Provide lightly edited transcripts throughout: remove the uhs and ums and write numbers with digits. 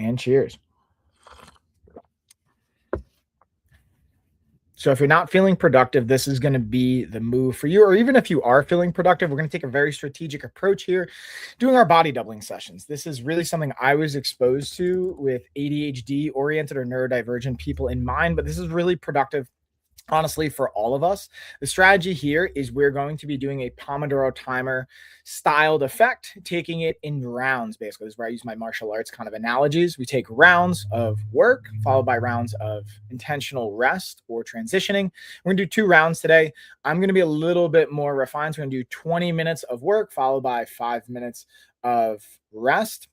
and cheers. So if you're not feeling productive, this is going to be the move for you. Or even if you are feeling productive, we're going to take a very strategic approach here, doing our body doubling sessions. This is really something I was exposed to with ADHD oriented or neurodivergent people in mind, but this is really productive, honestly, for all of us. The strategy here is we're going to be doing a Pomodoro timer styled effect, taking it in rounds. Basically, this is where I use my martial arts kind of analogies. We take rounds of work followed by rounds of intentional rest or transitioning. We're gonna do 2 rounds today. I'm gonna be a little bit more refined. So we're gonna do 20 minutes of work followed by 5 minutes of rest.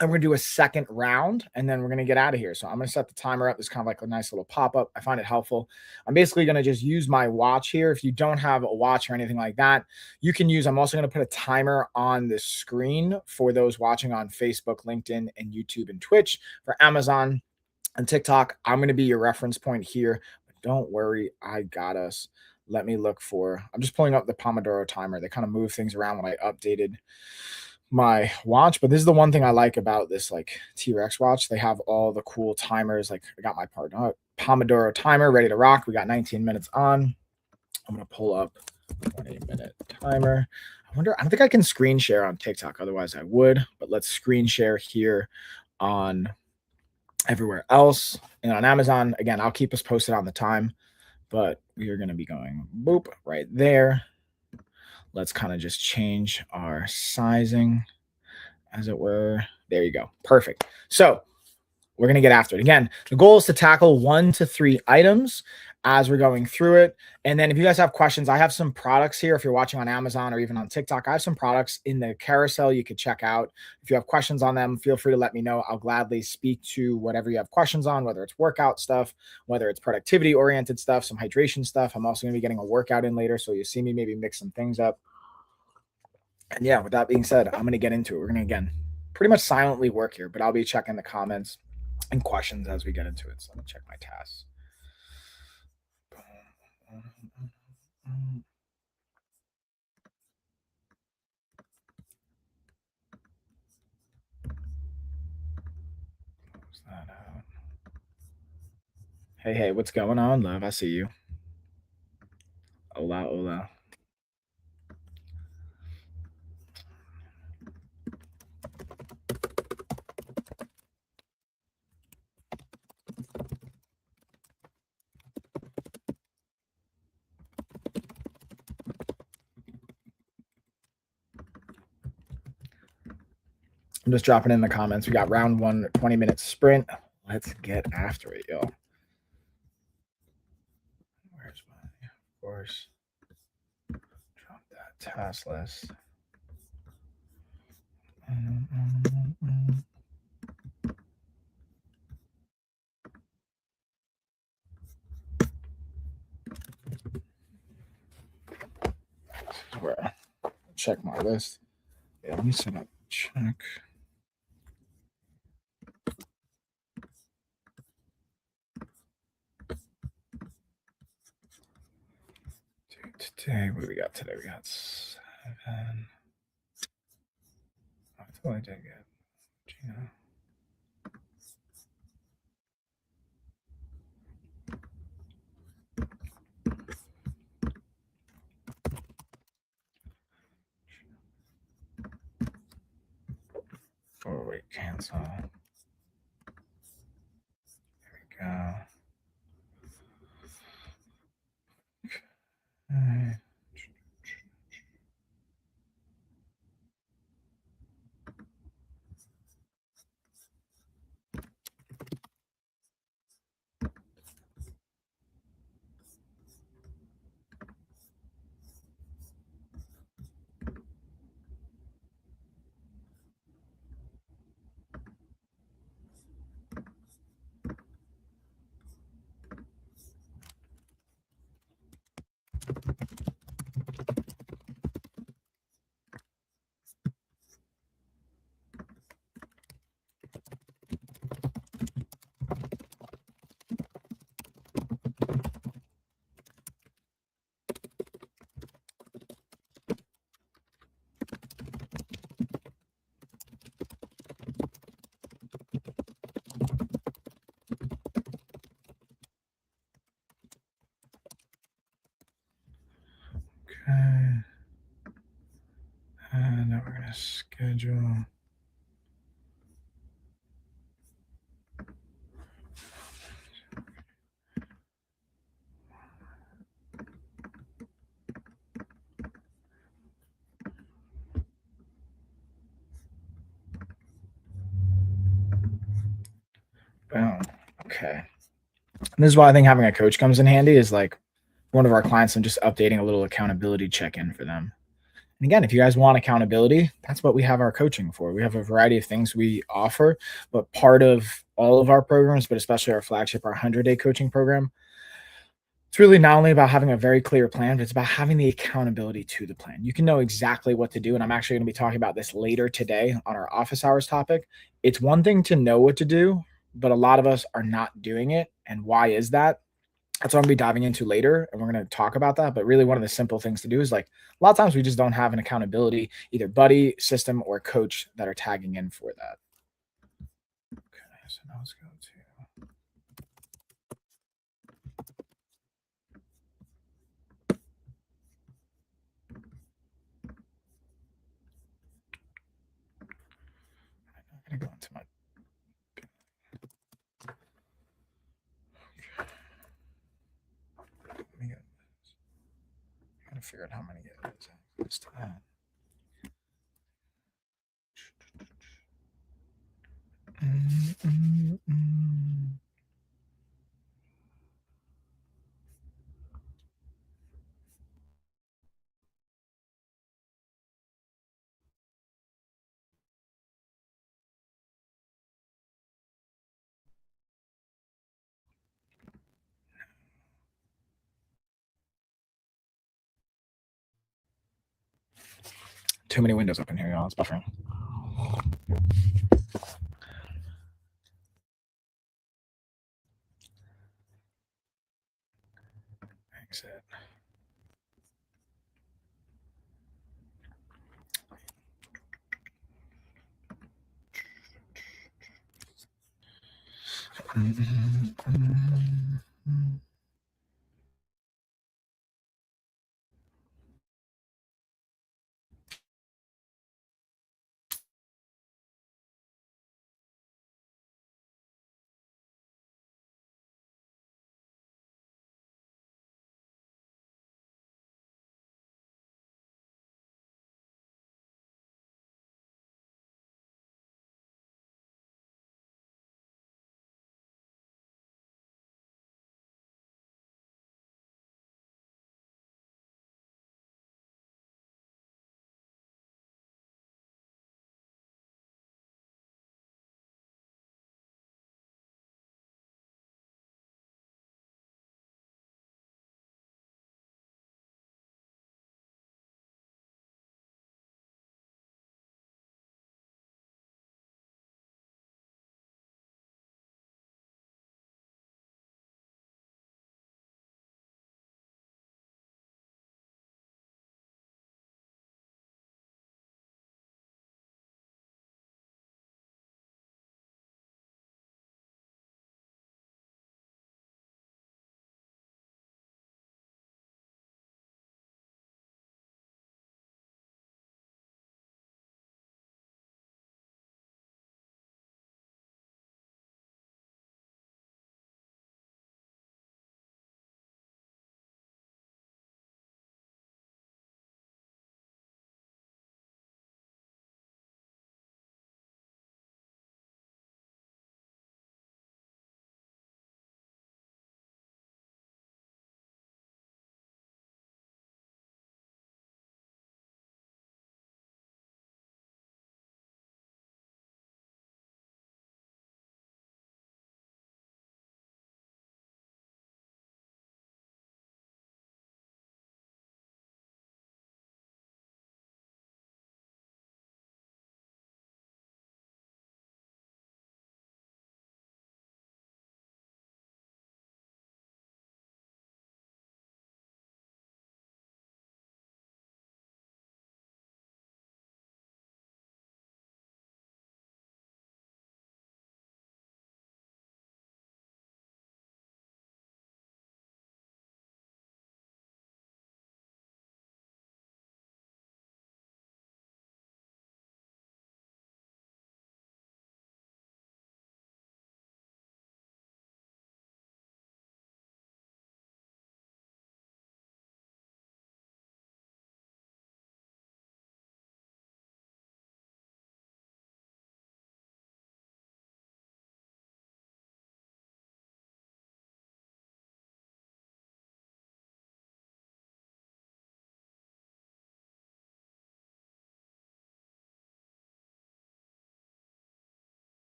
And we're gonna do a second round, and then we're gonna get out of here. So I'm gonna set the timer up. There's kind of like a nice little pop-up. I find it helpful. I'm basically gonna just use my watch here. If you don't have a watch or anything like that, you can use, I'm also gonna put a timer on the screen for those watching on Facebook, LinkedIn, and YouTube and Twitch. For Amazon and TikTok, I'm gonna be your reference point here. But don't worry, I got us. Let me look for, I'm just pulling up the Pomodoro timer. They kind of move things around when I updated my watch, but this is the one thing I like about this like T-Rex watch. They have all the cool timers. Like I got my Pomodoro timer ready to rock. We got 19 minutes on. I'm gonna pull up 20-minute timer. I don't think I can screen share on TikTok, otherwise I would, but let's screen share here on everywhere else. And on Amazon, again, I'll keep us posted on the time, but we are gonna be going boop right there. Let's kind of just change our sizing, as it were. There you go. Perfect. So we're going to get after it. Again, the goal is to tackle 1 to 3 items as we're going through it. And then if you guys have questions, I have some products here. If you're watching on Amazon or even on TikTok, I have some products in the carousel you could check out. If you have questions on them, feel free to let me know. I'll gladly speak to whatever you have questions on, whether it's workout stuff, whether it's productivity oriented stuff, some hydration stuff. I'm also going to be getting a workout in later, so you see me maybe mix some things up. And yeah, with that being said, I'm going to get into it. We're going to, again, pretty much silently work here, but I'll be checking the comments and questions as we get into it. So let me check my tasks. Close that out. Hey, what's going on, love? I see you. Hola, hola. I'm just dropping in the comments. We got round 1, 20-minute sprint. Let's get after it, y'all. Where's my, of course, drop that task list. This is where I check my list. Yeah, let me set up check. Today, what do we got today? We got 7. I thought I did get Gina. Oh, wait, cancel. There we go. Okay. Boom. Okay. And this is why I think having a coach comes in handy is like one of our clients, I'm just updating a little accountability check-in for them. And again, if you guys want accountability, that's what we have our coaching for. We have a variety of things we offer, but part of all of our programs, but especially our flagship, our 100-day coaching program, it's really not only about having a very clear plan, but it's about having the accountability to the plan. You can know exactly what to do. And I'm actually going to be talking about this later today on our office hours topic. It's one thing to know what to do, but a lot of us are not doing it. And why is that? That's what I'm gonna be diving into later, and we're gonna talk about that. But really, one of the simple things to do is like a lot of times we just don't have an accountability, either buddy, system, or coach that are tagging in for that. Okay, so now let's go to I'm gonna go into my let me get, I gotta figure out how many it is. Let's do that. Too many windows open here, y'all. It's buffering. Exit.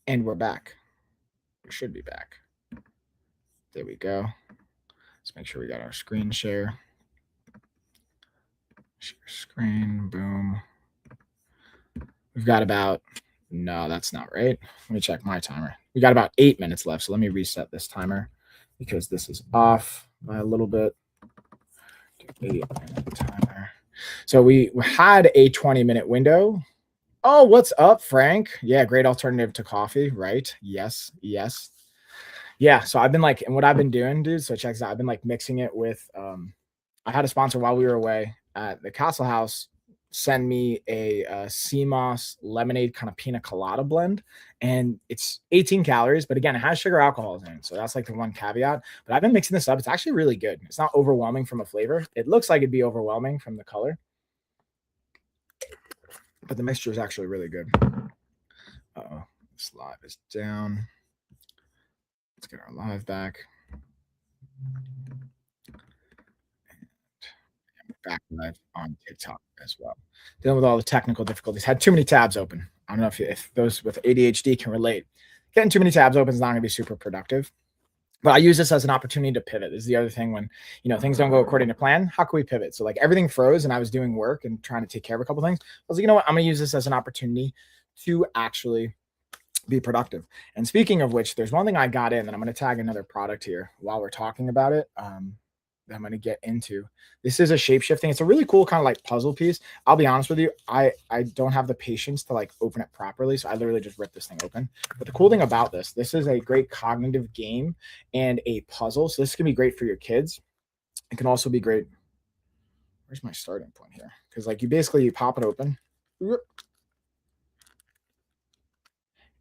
And we're back. We should be back. There we go. Let's make sure we got our screen share. Share screen, boom. We've got about, no, that's not right. Let me check my timer. We got about 8 minutes left. So let me reset this timer because this is off by a little bit. 8-minute timer. So we had a 20-minute window. Oh, what's up, Frank? Yeah, great alternative to coffee, right? Yes, yes. Yeah, so I've been like, and what I've been doing, dude, so check this out. I've been like mixing it with, I had a sponsor while we were away at the Castle House send me a sea moss lemonade kind of pina colada blend, and it's 18 calories, but again, it has sugar alcohols in it, so that's like the one caveat. But I've been mixing this up. It's actually really good. It's not overwhelming from a flavor. It looks like it'd be overwhelming from the color, but the mixture is actually really good. Uh-oh, this live is down. Let's get our live back. Back live on TikTok as well. Dealing with all the technical difficulties. Had too many tabs open. I don't know if those with ADHD can relate. Getting too many tabs open is not going to be super productive. But I use this as an opportunity to pivot. This is the other thing when, things don't go according to plan. How can we pivot? So like everything froze and I was doing work and trying to take care of a couple things. I was like, you know what? I'm going to use this as an opportunity to actually be productive. And speaking of which, there's one thing I got in, and I'm going to tag another product here while we're talking about it. That I'm going to get into. This is a shape shifting. It's a really cool kind of like puzzle piece. I'll be honest with you. I don't have the patience to like open it properly. So I literally just rip this thing open. But the cool thing about this is a great cognitive game and a puzzle. So this can be great for your kids. It can also be great. Where's my starting point here? Because like you pop it open.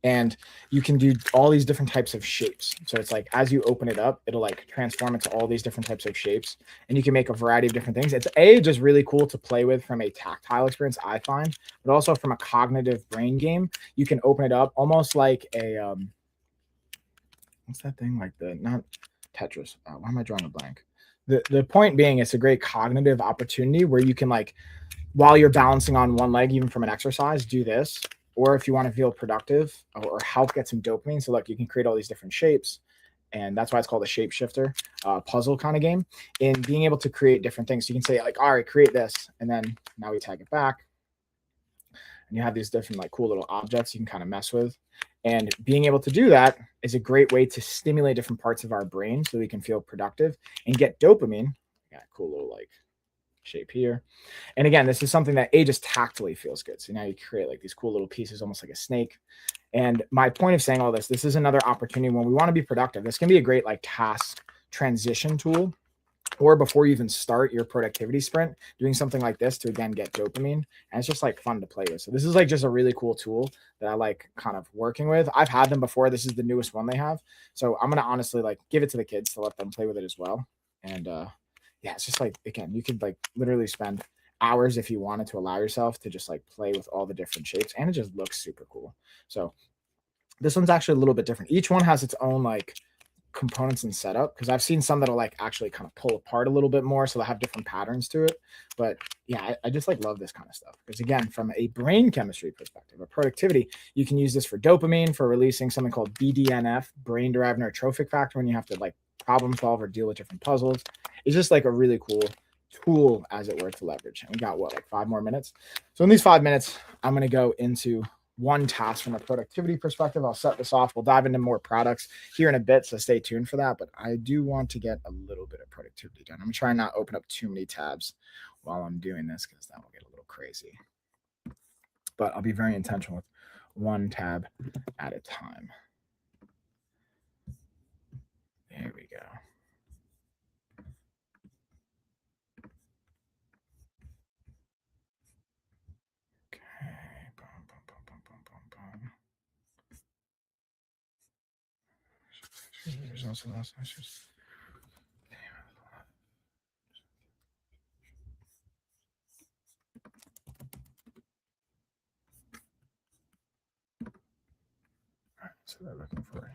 And you can do all these different types of shapes. So it's like as you open it up, it'll like transform into all these different types of shapes, and you can make a variety of different things. It's just really cool to play with from a tactile experience, I find, but also from a cognitive brain game. You can open it up almost like a what's that thing, like the not Tetris? Why am I drawing a blank? The point being, it's a great cognitive opportunity where you can like, while you're balancing on one leg, even from an exercise, do this. Or if you want to feel productive or help get some dopamine. So look, you can create all these different shapes. And that's why it's called a shapeshifter puzzle kind of game. In being able to create different things. So you can say like, all right, create this. And then now we tag it back. And you have these different like cool little objects you can kind of mess with. And being able to do that is a great way to stimulate different parts of our brain so we can feel productive and get dopamine. Got a cool little like shape here. And again, this is something that just tactily feels good. So now you create like these cool little pieces, almost like a snake. And my point of saying all this is another opportunity when we want to be productive. This can be a great like task transition tool, or before you even start your productivity sprint, doing something like this to again get dopamine. And it's just like fun to play with. So this is like just a really cool tool that I like kind of working with. I've had them before. This is the newest one they have. So I'm going to honestly like give it to the kids to let them play with it as well. And yeah, it's just like, again, you could like literally spend hours if you wanted to allow yourself to just like play with all the different shapes, and it just looks super cool. So this one's actually a little bit different. Each one has its own like components and setup, because I've seen some that'll like actually kind of pull apart a little bit more, so they'll have different patterns to it. But yeah, I just like love this kind of stuff because again, from a brain chemistry perspective, a productivity, you can use this for dopamine, for releasing something called BDNF, brain derived neurotrophic factor, when you have to like problem solve or deal with different puzzles. It's just like a really cool tool, as it were, to leverage. And we got what, like 5 more minutes. So in these 5 minutes, I'm going to go into one task from a productivity perspective. I'll set this off. We'll dive into more products here in a bit, so stay tuned for that. But I do want to get a little bit of productivity done. I'm trying not to open up too many tabs while I'm doing this, because that will get a little crazy. But I'll be very intentional with one tab at a time. There we go. There's also last issues. All right, so they're looking for.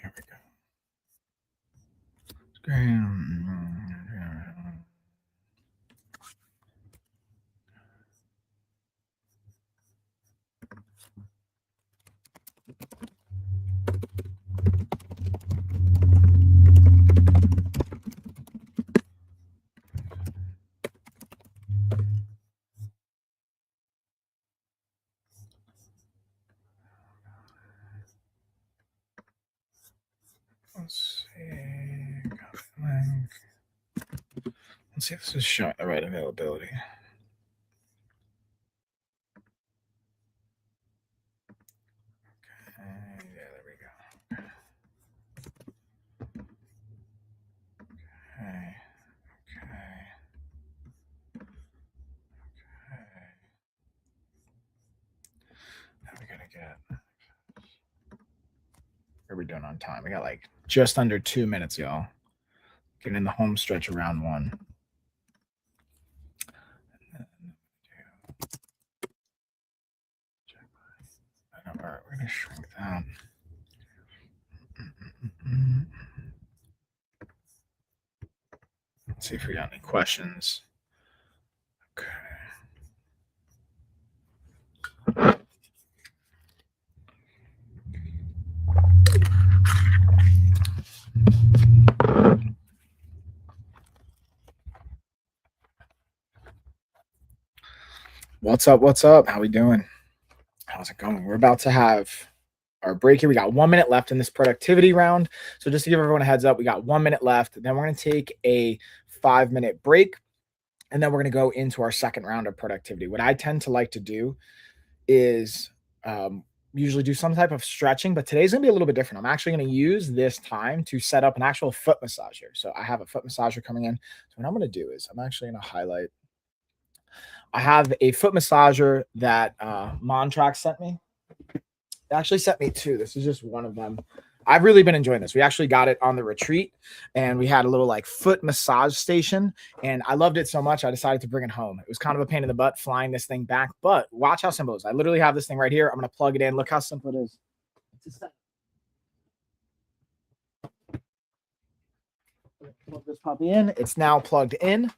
Here we go. Let's see. Let's see if this is showing the right availability. Okay, yeah, there we go. Okay, okay, okay. Now we gotta get. What are we doing on time? We got like just under 2 minutes, y'all. Getting in the home stretch of round one. All right, we're gonna shrink that. Let's see if we got any questions. Okay. What's up? What's up? How we doing? How's it going? We're about to have our break here. We got 1 minute left in this productivity round. So just to give everyone a heads up, we got 1 minute left. Then we're going to take a 5 minute break. And then we're going to go into our second round of productivity. What I tend to like to do is usually do some type of stretching, but today's going to be a little bit different. I'm actually going to use this time to set up an actual foot massager. So I have a foot massager coming in. So what I'm going to do is I'm actually going to highlight. I have a foot massager that Montrax sent me. They actually sent me two. This is just one of them. I've really been enjoying this. We actually got it on the retreat and we had a little like foot massage station and I loved it so much I decided to bring it home. It was kind of a pain in the butt flying this thing back, but watch how simple it is. I literally have this thing right here. I'm going to plug it in. Look how simple it is. Plug this puppy in. It's now plugged in.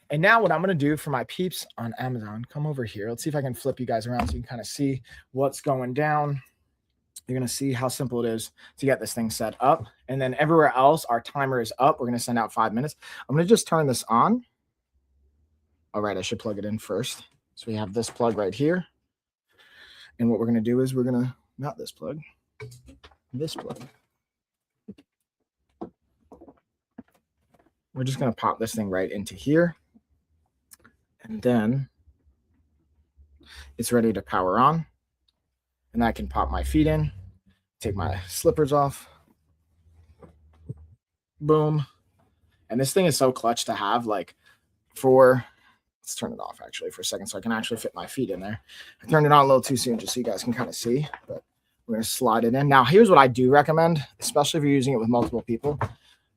And now what I'm going to do for my peeps on Amazon, come over here. Let's see if I can flip you guys around so you can kind of see what's going down. You're going to see how simple it is to get this thing set up. And then everywhere else, our timer is up. We're going to send out 5 minutes. I'm going to just turn this on. All right, I should plug it in first. So we have this plug right here. And what we're going to do is we're going to, not this plug, this plug. We're just going to pop this thing right into here. And then it's ready to power on. And I can pop my feet in, take my slippers off. Boom. And this thing is so clutch to have, like let's turn it off actually for a second so I can actually fit my feet in there. I turned it on a little too soon just so you guys can kind of see, but we're going to slide it in. Now, here's what I do recommend, especially if you're using it with multiple people.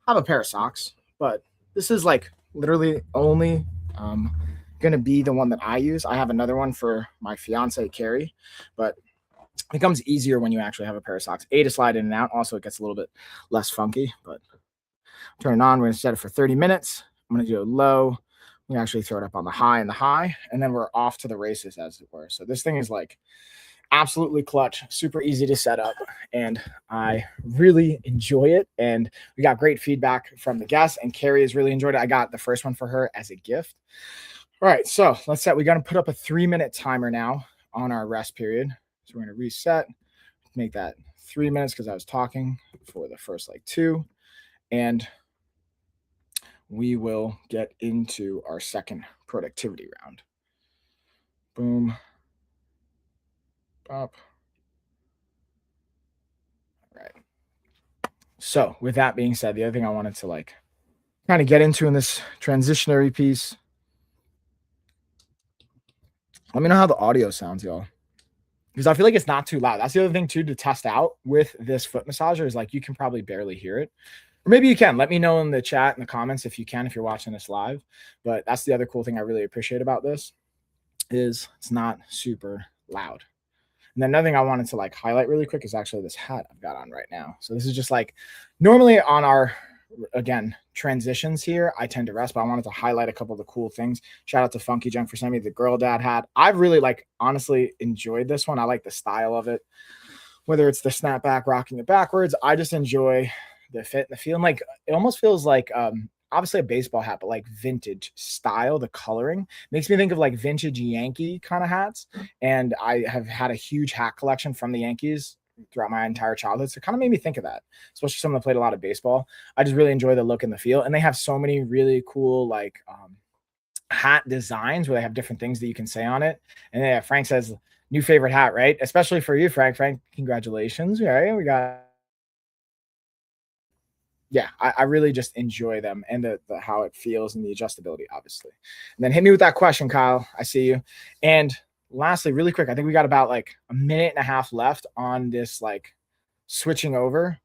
Have a pair of socks, but this is like literally only going to be the one that I use. I have another one for my fiance, Carrie, but it becomes easier when you actually have a pair of socks. To slide in and out. Also, it gets a little bit less funky, but turn it on. We're going to set it for 30 minutes. I'm going to do a low. We actually throw it up on the high and then we're off to the races, as it were. So this thing is like absolutely clutch, super easy to set up, and I really enjoy it. And we got great feedback from the guests, and Carrie has really enjoyed it. I got the first one for her as a gift. All right, so let's set. We got to put up a 3-minute timer now on our rest period. So we're going to reset, make that 3 minutes because I was talking for the first like 2, and we will get into our second productivity round. Boom. All right. So with that being said, the other thing I wanted to like kind of get into in this transitionary piece, let me know how the audio sounds, y'all. Because I feel like it's not too loud. That's the other thing too to test out with this foot massager is like you can probably barely hear it. Or maybe you can. Let me know in the chat in the comments if you can, if you're watching this live. But that's the other cool thing I really appreciate about this is it's not super loud. And then another thing I wanted to like highlight really quick is actually this hat I've got on right now. So this is just like normally on our again transitions here, I tend to rest, but I wanted to highlight a couple of the cool things. Shout out to Funky Junk for sending me the girl dad hat. I've really like honestly enjoyed this one. I like the style of it, whether it's the snapback, rocking it backwards. I just enjoy the fit and the feel. And like it almost feels like obviously a baseball hat, but like vintage style. The coloring makes me think of like vintage Yankee kind of hats. And I have had a huge hat collection from the Yankees throughout my entire childhood. So it kind of made me think of that, especially someone that played a lot of baseball. I just really enjoy the look and the feel. And they have so many really cool like hat designs where they have different things that you can say on it. And yeah, Frank says new favorite hat, right? Especially for you, Frank. Frank, congratulations. Right? We got yeah, I really just enjoy them and the how it feels and the adjustability, obviously. And then hit me with that question, Kyle. I see you. And lastly, really quick, I think we got about like a minute and a half left on this like switching over.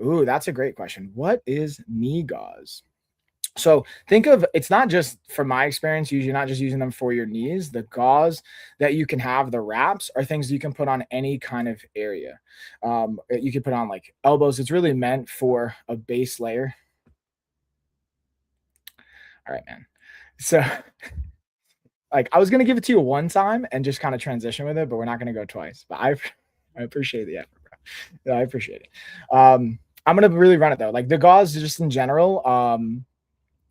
Ooh, that's a great question. What is knee gauze? So think of it's not just from my experience, usually not just using them for your knees. The gauze that you can have, the wraps are things you can put on any kind of area. You can put on like elbows. It's really meant for a base layer. All right, man. So like I was gonna give it to you one time and just kind of transition with it, but we're not gonna go twice. But I appreciate the effort, bro. Yeah, I appreciate it. I'm gonna really run it though. Like the gauze just in general.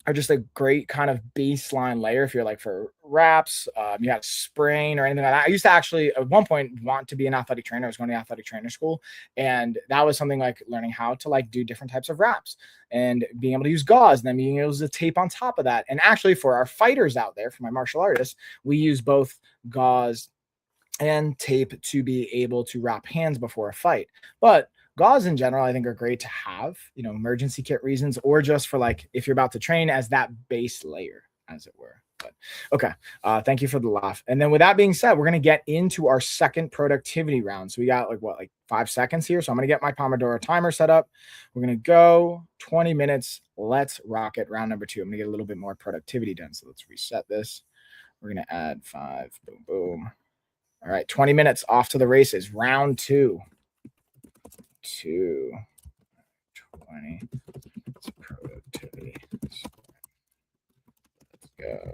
Are just a great kind of baseline layer if you're like for wraps, you have sprain or anything like that. I used to actually at one point want to be an athletic trainer. I was going to athletic trainer school, and that was something like learning how to like do different types of wraps and being able to use gauze and then being able to tape on top of that. And actually for our fighters out there, for my martial artists, we use both gauze and tape to be able to wrap hands before a fight. But gauze in general, I think are great to have, you know, emergency kit reasons, or just for like if you're about to train as that base layer, as it were. But okay, thank you for the laugh. And then with that being said, we're gonna get into our second productivity round. So we got like what, like 5 seconds here. So I'm gonna get my Pomodoro timer set up. We're gonna go 20 minutes. Let's rock it. Round number 2. I'm gonna get a little bit more productivity done. So let's reset this. We're gonna add 5. Boom, boom. All right, 20 minutes off to the races. Round 2. 20 productivity. Let's go.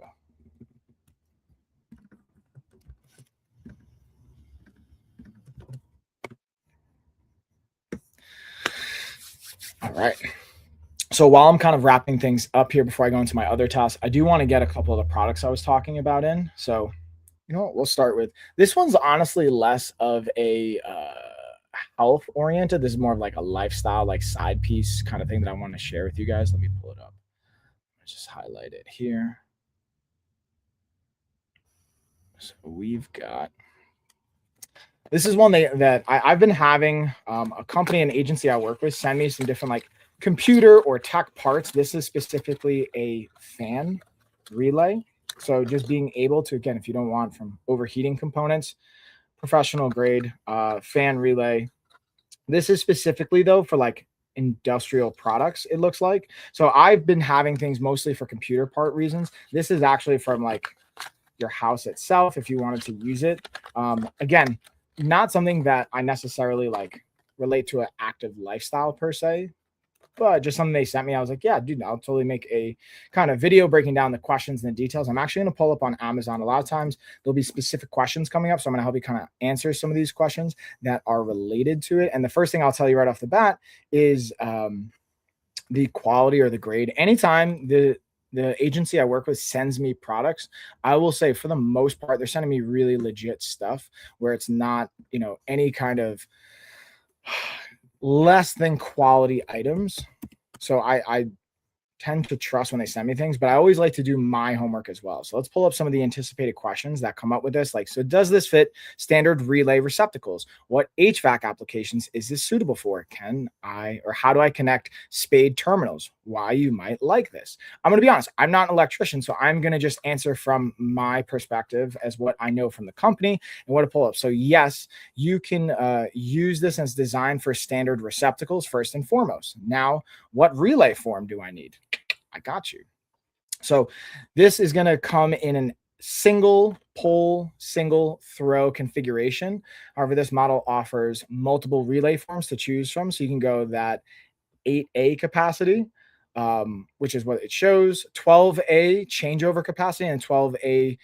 All right. So while I'm kind of wrapping things up here before I go into my other tasks, I do want to get a couple of the products I was talking about in. So, you know what? We'll start with this one's honestly less of a health oriented. This is more of like a lifestyle, like side piece kind of thing that I want to share with you guys. Let me pull it up. Let's just highlight it here. So we've got this is one that I've been having a company and agency I work with send me some different like computer or tech parts. This is specifically a fan relay. So just being able to, again, if you don't want from overheating components, professional grade fan relay. This is specifically though for like industrial products, it looks like. So I've been having things mostly for computer part reasons. This is actually from like your house itself if you wanted to use it. Again, not something that I necessarily like relate to an active lifestyle per se, but just something they sent me. I was like, yeah, dude, I'll totally make a kind of video breaking down the questions and the details. I'm actually going to pull up on Amazon. A lot of times there'll be specific questions coming up. So I'm going to help you kind of answer some of these questions that are related to it. And the first thing I'll tell you right off the bat is the quality or the grade. Anytime the agency I work with sends me products, I will say for the most part, they're sending me really legit stuff where it's not, you know, any kind of less than quality items. So I tend to trust when they send me things, but I always like to do my homework as well. So let's pull up some of the anticipated questions that come up with this. Like, so does this fit standard relay receptacles? What HVAC applications is this suitable for? Can I, or how do I connect spade terminals? Why you might like this? I'm going to be honest, I'm not an electrician, so I'm going to just answer from my perspective as what I know from the company and what to pull up. So yes, you can use this as designed for standard receptacles first and foremost. Now, what relay form do I need? I got you. So this is going to come in an single pole, single throw configuration. However, this model offers multiple relay forms to choose from. So you can go that 8A capacity, which is what it shows, 12A changeover capacity, and 12A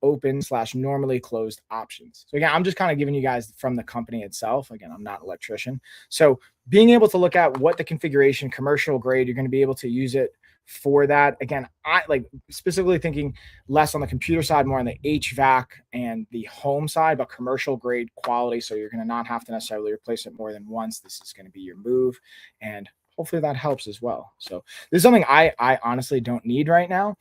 open / normally closed options. So again, I'm just kind of giving you guys from the company itself. Again, I'm not an electrician. So being able to look at what the configuration, commercial grade, you're going to be able to use it for that. Again, I like specifically thinking less on the computer side, more on the HVAC and the home side, but commercial grade quality. So you're going to not have to necessarily replace it more than once. This is going to be your move, and hopefully that helps as well. So this is something I honestly don't need right now.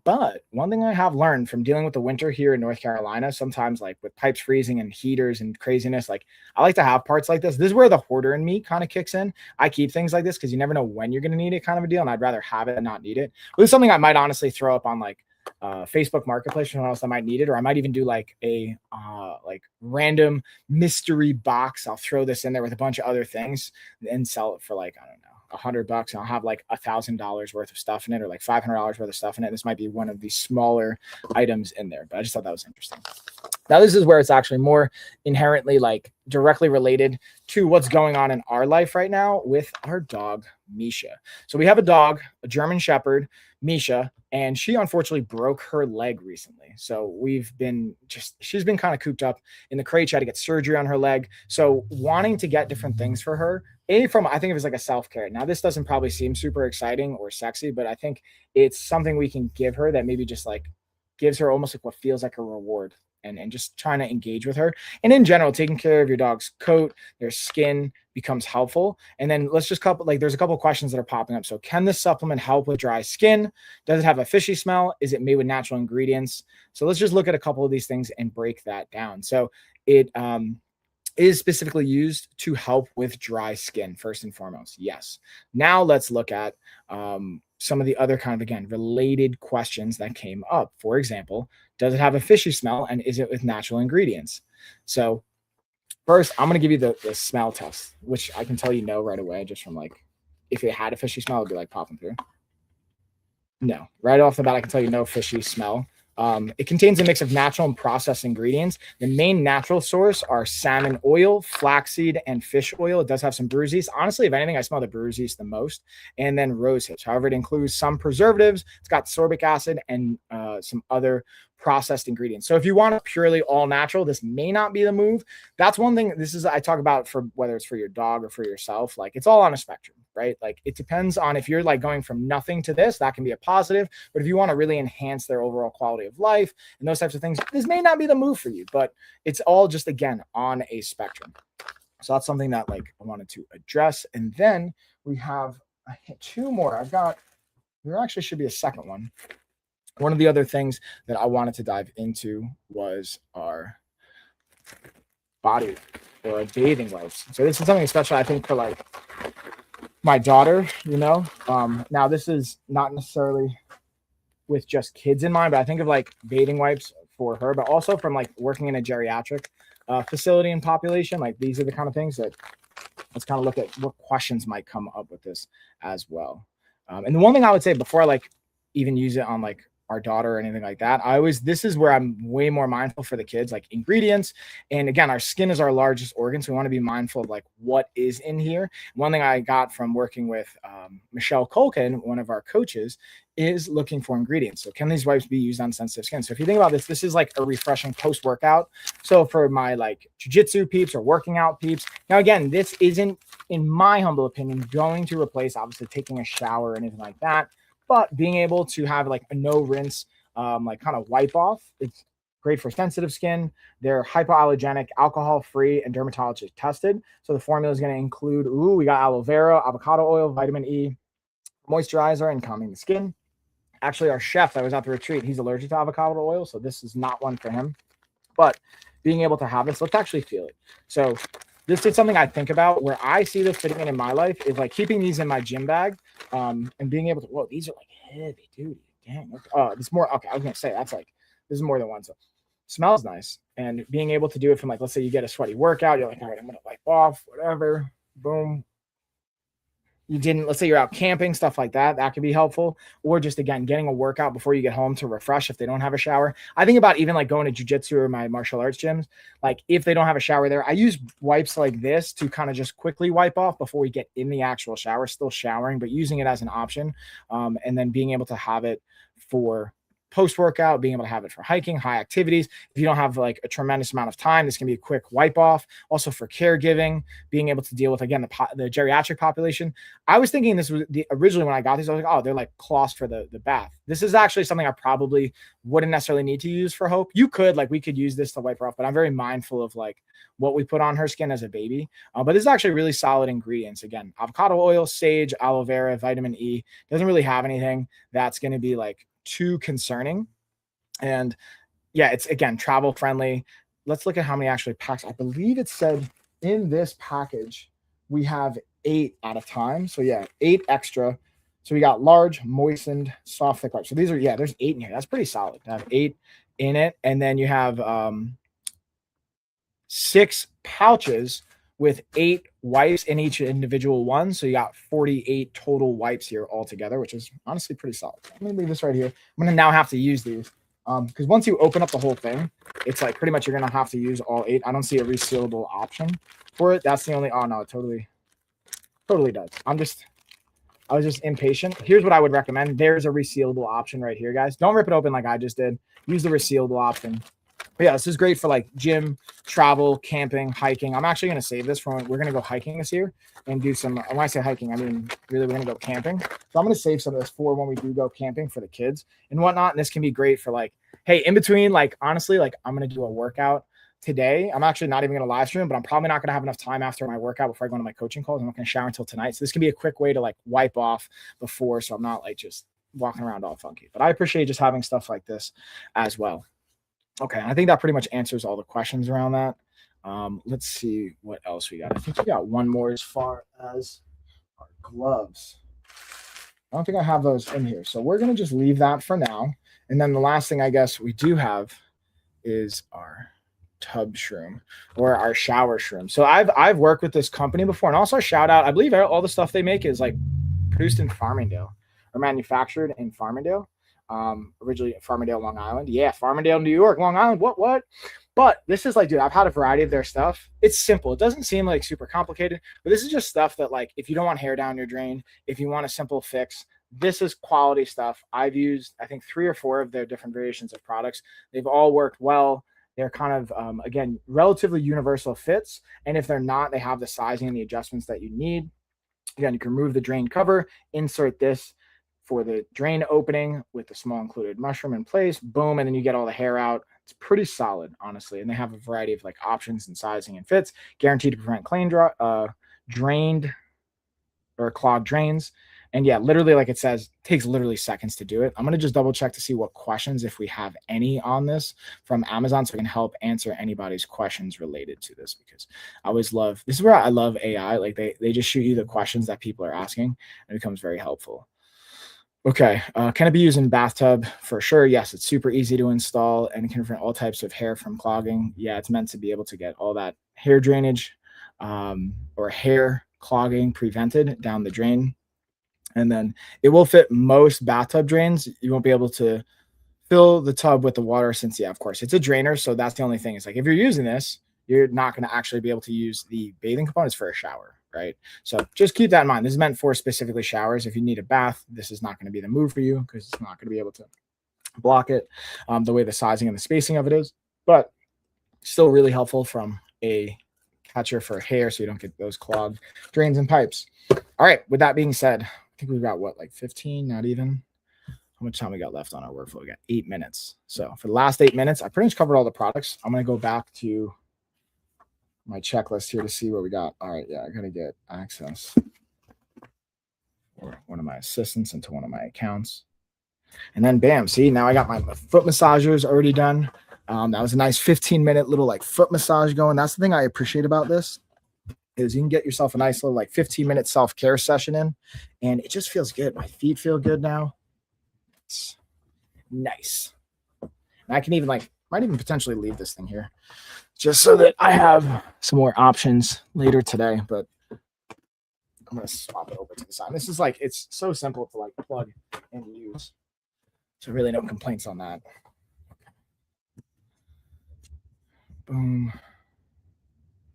But one thing I have learned from dealing with the winter here in North Carolina, sometimes like with pipes freezing and heaters and craziness, like I like to have parts like this. This is where the hoarder in me kind of kicks in. I keep things like this because you never know when you're going to need it, kind of a deal. And I'd rather have it and not need it. But it's something I might honestly throw up on like Facebook Marketplace for someone else that might need it, or I might even do like a like random mystery box. I'll throw this in there with a bunch of other things and sell it for like, I don't know, $100, and I'll have like $1,000 worth of stuff in it, or like $500 worth of stuff in it. This might be one of the smaller items in there, but I just thought that was interesting. Now, this is where it's actually more inherently like directly related to what's going on in our life right now with our dog, Misha. So we have a dog, a German Shepherd, Misha, and she unfortunately broke her leg recently. So she's been kind of cooped up in the crate. She had to get surgery on her leg. So wanting to get different things for her, I think it was like a self-care. Now, this doesn't probably seem super exciting or sexy, but I think it's something we can give her that maybe just like gives her almost like what feels like a reward. And just trying to engage with her. And in general, taking care of your dog's coat, their skin becomes helpful. And then there's a couple of questions that are popping up. So can this supplement help with dry skin? Does it have a fishy smell? Is it made with natural ingredients? So let's just look at a couple of these things and break that down. So it is specifically used to help with dry skin, first and foremost. Yes. Now let's look at some of the other kind of, again, related questions that came up. For example, does it have a fishy smell, and is it with natural ingredients? So first, I'm going to give you the smell test, which I can tell you no right away, just from like, if it had a fishy smell, it'd be like popping through. No, right off the bat, I can tell you no fishy smell. It contains a mix of natural and processed ingredients. The main natural source are salmon oil, flaxseed, and fish oil. It does have some brewer's yeast. Honestly, if anything, I smell the brewer's yeast the most. And then rose hips. However, it includes some preservatives. It's got sorbic acid and some other processed ingredients. So if you want it purely all natural, this may not be the move. That's one thing I talk about for whether it's for your dog or for yourself. Like, it's all on a spectrum, right? Like, it depends on if you're like going from nothing to this, that can be a positive. But if you want to really enhance their overall quality of life and those types of things, this may not be the move for you, but it's all just, again, on a spectrum. So that's something that like I wanted to address. And then we have two more. There actually should be a second one. One of the other things that I wanted to dive into was our body or bathing wipes. So this is something special, I think, for like my daughter, now this is not necessarily with just kids in mind, but I think of like bathing wipes for her, but also from like working in a geriatric facility and population. Like, these are the kind of things that let's kind of look at what questions might come up with this as well. And the one thing I would say before I like even use it on like our daughter or anything like that, this is where I'm way more mindful for the kids, like ingredients. And again, our skin is our largest organ, so we want to be mindful of like what is in here. One thing I got from working with Michelle Colkin, one of our coaches, is looking for ingredients. So can these wipes be used on sensitive skin? So if you think about this, this is like a refreshing post-workout. So for my like jiu-jitsu peeps or working out peeps, now again, this isn't, in my humble opinion, going to replace obviously taking a shower or anything like that. But being able to have like a no rinse, like kind of wipe off, it's great for sensitive skin. They're hypoallergenic, alcohol free, and dermatologist tested. So the formula is going to include, we got aloe vera, avocado oil, vitamin E, moisturizer and calming the skin. Actually, our chef that was at the retreat, he's allergic to avocado oil, so this is not one for him. But being able to have this, let's actually feel it. So this is something I think about where I see this fitting in my life is like keeping these in my gym bag and being able to, whoa, these are like heavy duty. Dang. It's more, okay, I was going to say that's like, this is more than one. So smells nice. And being able to do it from like, let's say you get a sweaty workout, you're like, all right, I'm going to wipe off, whatever, boom. You didn't, let's say you're out camping, stuff like that. That could be helpful. Or just, again, getting a workout before you get home to refresh if they don't have a shower. I think about even like going to jujitsu or my martial arts gyms. Like if they don't have a shower there, I use wipes like this to kind of just quickly wipe off before we get in the actual shower, still showering, but using it as an option. And then being able to have it for post-workout, being able to have it for hiking, high activities. If you don't have like a tremendous amount of time, this can be a quick wipe off. Also for caregiving, being able to deal with, again, the geriatric population. I was thinking this was originally when I got these, I was like, oh, they're like cloths for the bath. This is actually something I probably wouldn't necessarily need to use for Hope. You could, like, we could use this to wipe her off, but I'm very mindful of like what we put on her skin as a baby. But this is actually really solid ingredients. Again, avocado oil, sage, aloe vera, vitamin E. Doesn't really have anything that's going to be like too concerning. And yeah, it's, again, travel friendly. Let's look at how many actually packs. I believe it said in this package we have 8 at a time. So yeah, 8 extra. So we got large, moistened, soft, thick wipes. So these are, yeah, there's 8 in here. That's pretty solid to have 8 in it. And then you have 6 pouches with 8 wipes in each individual one. So you got 48 total wipes here altogether, which is honestly pretty solid. I'm going to leave this right here. I'm going to now have to use these because once you open up the whole thing, it's like pretty much you're going to have to use all 8. I don't see a resealable option for it. That's the only, oh no, it totally does. I was just impatient. Here's what I would recommend. There's a resealable option right here, guys. Don't rip it open like I just did. Use the resealable option. But yeah, this is great for like gym, travel, camping, hiking. I'm actually going to save this for when we're going to go hiking this year and do some, when I say hiking, I mean, really, we're going to go camping. So I'm going to save some of this for when we do go camping for the kids and whatnot. And this can be great for like, hey, in between, like, honestly, like I'm going to do a workout today. I'm actually not even going to live stream, but I'm probably not going to have enough time after my workout before I go into my coaching calls. I'm not going to shower until tonight. So this can be a quick way to like wipe off before. So I'm not like just walking around all funky, but I appreciate just having stuff like this as well. Okay, I think that pretty much answers all the questions around that. Let's see what else we got. I think we got one more as far as our gloves. I don't think I have those in here. So we're going to just leave that for now. And then the last thing I guess we do have is our tub shroom or our shower shroom. So I've worked with this company before, and also shout out, I believe all the stuff they make is like produced in Farmingdale or manufactured in Farmingdale. Originally Farmingdale, Long Island. Yeah, Farmingdale, New York, Long Island. What? But this is like, dude, I've had a variety of their stuff. It's simple. It doesn't seem like super complicated, but this is just stuff that, like, if you don't want hair down your drain, if you want a simple fix, this is quality stuff. I've used, I think, 3 or 4 of their different variations of products. They've all worked well. They're kind of, again, relatively universal fits. And if they're not, they have the sizing and the adjustments that you need. Again, you can remove the drain cover, insert this for the drain opening with the small included mushroom in place, boom, and then you get all the hair out. It's pretty solid, honestly. And they have a variety of like options and sizing and fits, guaranteed to prevent drained or clogged drains. And yeah, literally, like it says, takes literally seconds to do it. I'm going to just double check to see what questions, if we have any on this from Amazon, so we can help answer anybody's questions related to this, because I always love, this is where I love AI. Like they just shoot you the questions that people are asking, and it becomes very helpful. Okay, can it be used in bathtub? For sure, yes. It's super easy to install and can prevent all types of hair from clogging. Yeah, it's meant to be able to get all that hair drainage or hair clogging prevented down the drain. And then it will fit most bathtub drains. You won't be able to fill the tub with the water since, yeah, of course, it's a drainer. So that's the only thing. It's like if you're using this, you're not going to actually be able to use the bathing components for a shower, right? So just keep that in mind. This is meant for specifically showers. If you need a bath, this is not going to be the move for you because it's not going to be able to block it the way the sizing and the spacing of it is. But still really helpful from a catcher for hair so you don't get those clogged drains and pipes. All right, with that being said, I think we've got what, like 15, not even? How much time we got left on our workflow? We got 8 minutes. So for the last 8 minutes, I pretty much covered all the products. I'm going to go back to my checklist here to see what we got. All right, yeah, I got to get access. or one of my assistants into one of my accounts. And then bam, see, now I got my foot massagers already done. That was a nice 15-minute little like foot massage going. That's the thing I appreciate about this is you can get yourself a nice little like 15-minute self-care session in, and it just feels good. My feet feel good now. It's nice. And I can even might even potentially leave this thing here just so that I have some more options later today, but I'm going to swap it over to the side. This is it's so simple to plug and use. So really no complaints on that. Boom.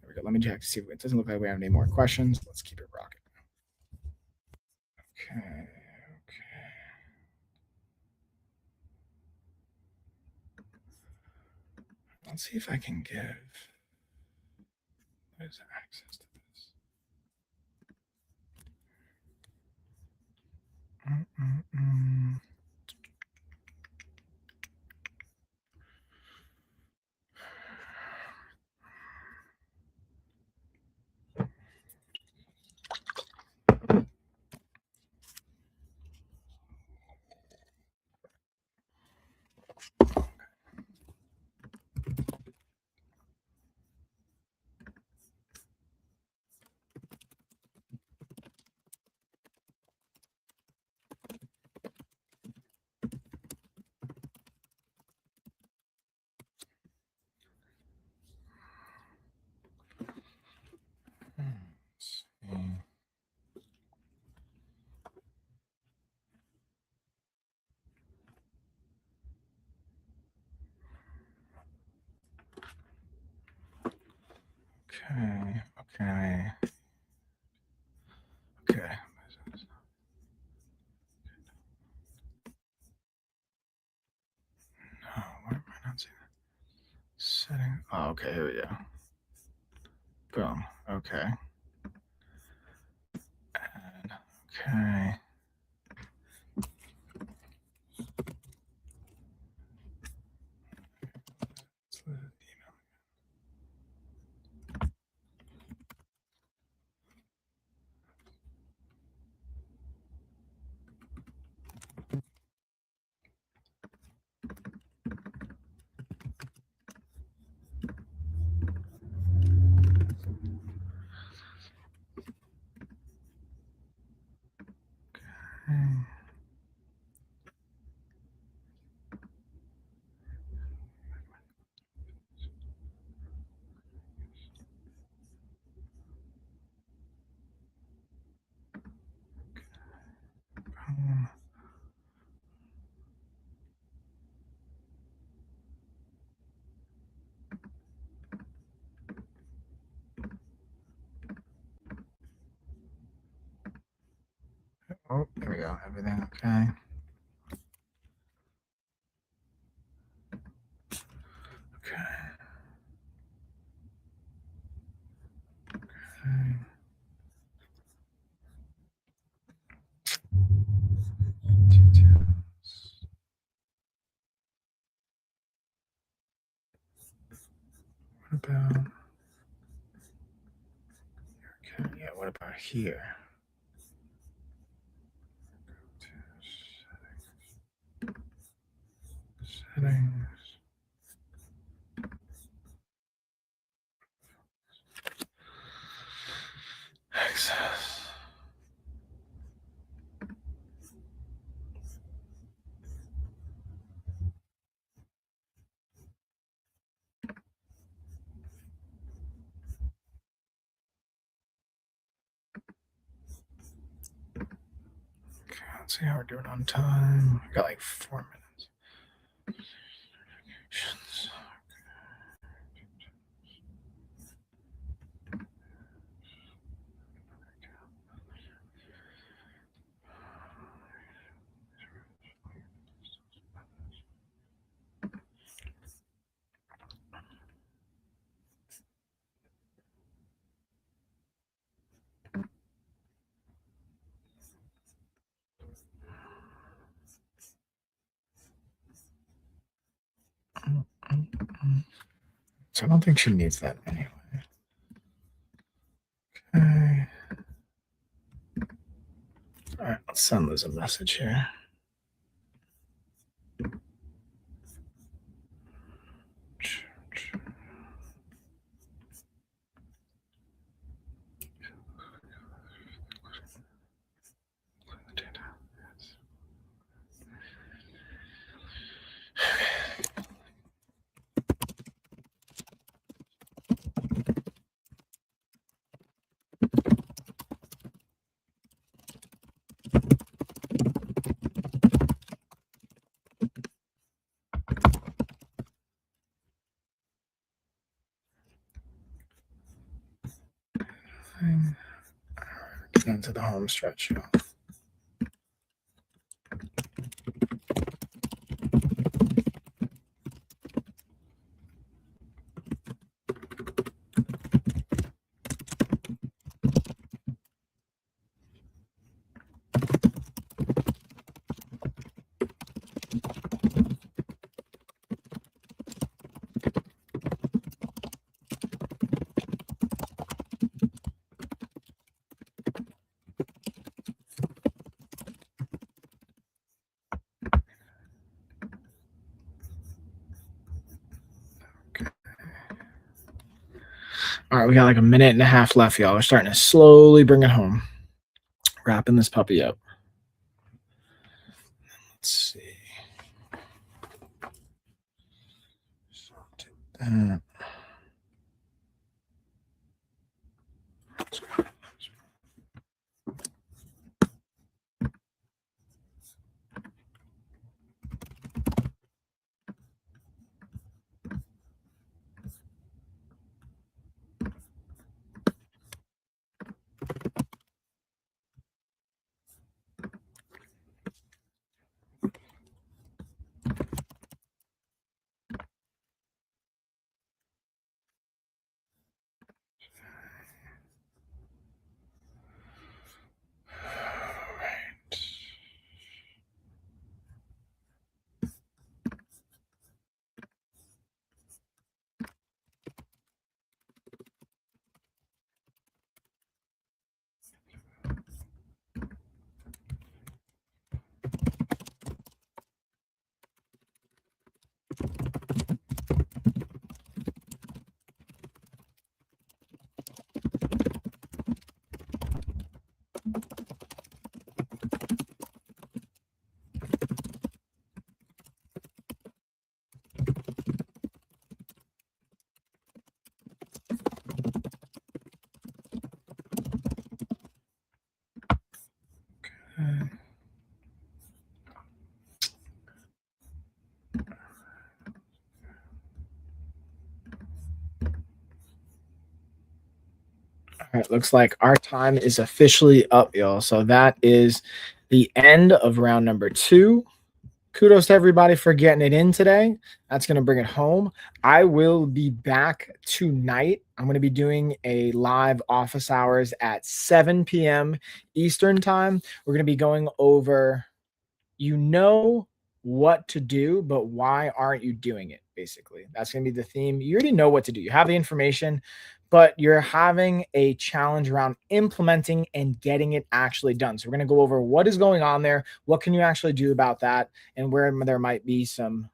There we go. Let me check to see if it doesn't look like we have any more questions. Let's keep it rocking. Okay. Let's see if I can give there's access to this. Okay. No, why am I not seeing that? Setting. Oh, okay, here we go. Boom. Okay. And, okay. Oh, there we go. Everything okay. Okay. What about? Okay, yeah. What about here? Settings. Access. Okay, let's see how we're doing on time. We got like 4 minutes. So I don't think she needs that anyway. Okay. All right. send Liz a message here. Get into the home stretch. All right, we got like a minute and a half left, y'all. We're starting to slowly bring it home. Wrapping this puppy up. Let's see. All right, looks like our time is officially up, y'all. So that is the end of round number 2. Kudos to everybody for getting it in today. That's going to bring it home. I will be back tonight. I'm going to be doing a live office hours at 7 p.m. Eastern time. We're going to be going over, you know what to do, but why aren't you doing it? Basically, that's going to be the theme. You already know what to do. You have the information, but you're having a challenge around implementing and getting it actually done. So we're going to go over what is going on there, what can you actually do about that, and where there might be some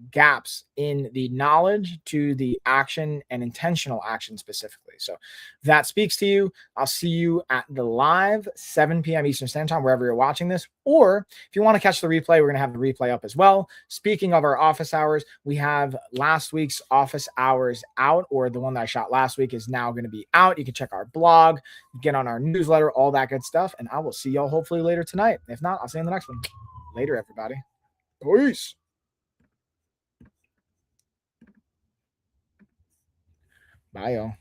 gaps in the knowledge to the action and intentional action specifically. So if that speaks to you, I'll see you at the live 7 p.m. Eastern Standard Time, wherever you're watching this. Or if you want to catch the replay, we're going to have the replay up as well. Speaking of our office hours, we have last week's office hours out, or the one that I shot last week is now going to be out. You can check our blog, get on our newsletter, all that good stuff. And I will see y'all hopefully later tonight. If not, I'll see you in the next one. Later, everybody. Peace. Bye, y'all.